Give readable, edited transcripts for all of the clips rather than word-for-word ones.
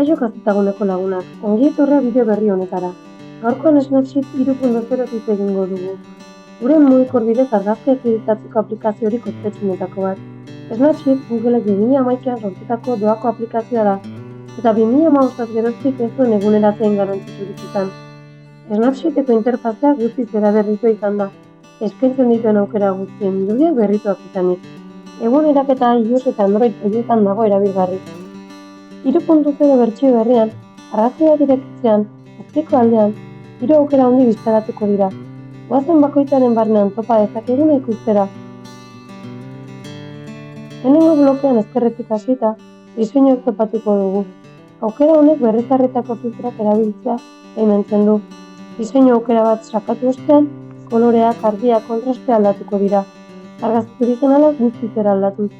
Kaixo Gaztetaguneko lagunak, ongi etorria bideo berri honetara. Gaurkoan Snapseed 3.0 hitz egingo dugu. Gure mugikor bidez argazkiak editatzeko aplikaziorik ospetsuenetako bat. Snapseed Googleek 2011an sortutako doako aplikazioa da, eta 2015 geroztik ez duen eguneratzen garrantzitsurik izan. Snapseedeko interfazea guztiz eraberritua izan da, eskaintzen dituen aukera guztien irudiak berrituak izanik. Eguneraketa iOS eta Android horietan dago erabilgarri. 3.0 bertsio berrian, argazki bat irekitzean, azpiko aldean, 3 aukera handi bistaratuko dira. Goazen bakoitzaren barnean topa dezakeguna ikustera. Lehenengo blokean ezkerretik hasita, diseinuak topatuko dugu. Aukera honek berrizarritako filtrak erabiltzea baimentzen du. Diseinu aukera bat sakatu ostean, koloreak, argia, kontrastea aldatuko dira. Argazki originalak guztiz eraldatuz.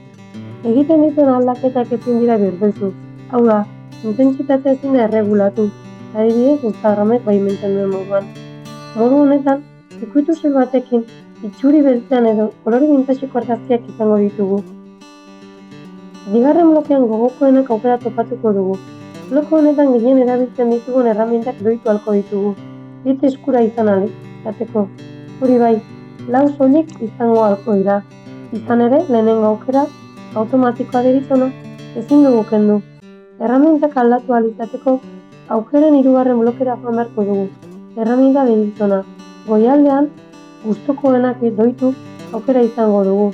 Egiten dituen aldaketak ezin dira birbeltu. Hau da, intentsitatea ezin da erregulatu, adibidez Instagramek baimentzen duen moduan. Modu honetan, zirkuitu soil batekin, itxuri beltzean edo kolore bintaxeko argazkiak izango ditugu. Bigarren blokean gogokoenak aukera topatuko dugu. Bloko honetan gehien erabiltzen ditugun erramintak doitu ahalko ditugu. Hitz eskura izan ahal izateko. Hori bai, 4 soilik izango ahalko dira. Izan ere, lehenengo aukera, automatikoa deritzona, ezin dugu kendu. Erramintak aldatu ahal izateko, aukeren 3. blokera joan beharko dugu. Erraminta deritzona. Goialdean, gustukoenak doitu aukera izango dugu.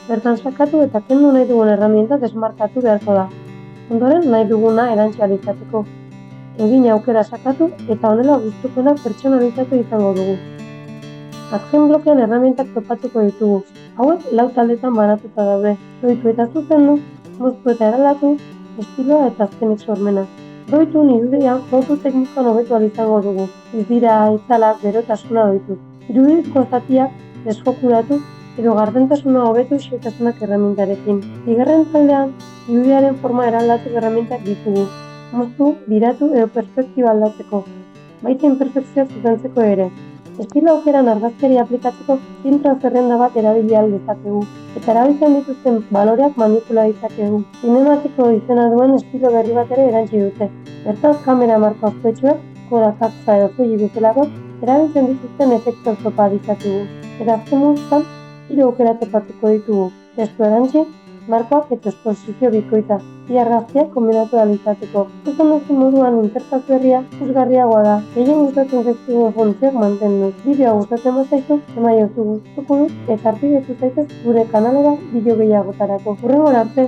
Bertan sakatu eta kendu nahi dugun erraminta desmarkatu beharko da. Ondoren nahi duguna erantsi ahal izateko. Egin aukera sakatu eta honela gustukoenak pertsonalizatu izango dugu. Azken blokean erramintak topatuko ditugu. Hauek 4 taldetan banatuta daude. Doitu eta zuzendu, moztu eta eraldatu, estiloa eta azkenik sormena. Doitu irudian foto teknikoan hobetu ahal izango dugu. Izdira, itzalak, berotasuna doitu. Irudizko zatiak desfokuratu edo gardentasuna hobetu xehetasunak erramintarekin. Bigarren taldean, irudiaren forma eraldatu erramintak ditugu. Moztu, biratu edo perspektiba aldatzeko. Baita imperfekzioak zuzentzeko ere. Estilo aukeran argazkiari aplikatzeko filtro zerrenda bat erabili ahal dezakegu, eta erabiltzen dituzten baloreak manipula ditzakegu. Zinematiko izena duen estilo berri bat ere erantsi dute. Bertaz kamera marko ospetsuak, Kodak Aksa edo Fuji bezalako, erabiltzen dituzten efektuak topa ditzakegu. Eta azken mundutan, 3 aukera topatuko ditugu. Testu erantsi, markoak eta esposizio bikoitza. Bi argazkiak kombinatu ahal izateko. Ikusten duzun moduan interfaz berria ikusgarriagoa da. Gehien gustatzen zaizkigun fontziak mantendu. Bideoa gustatzen bazaizu, emaiozu gustuko dut eta arpidetu zaitez gure kanalera bideo gehiagotarako. Hurrengora arte!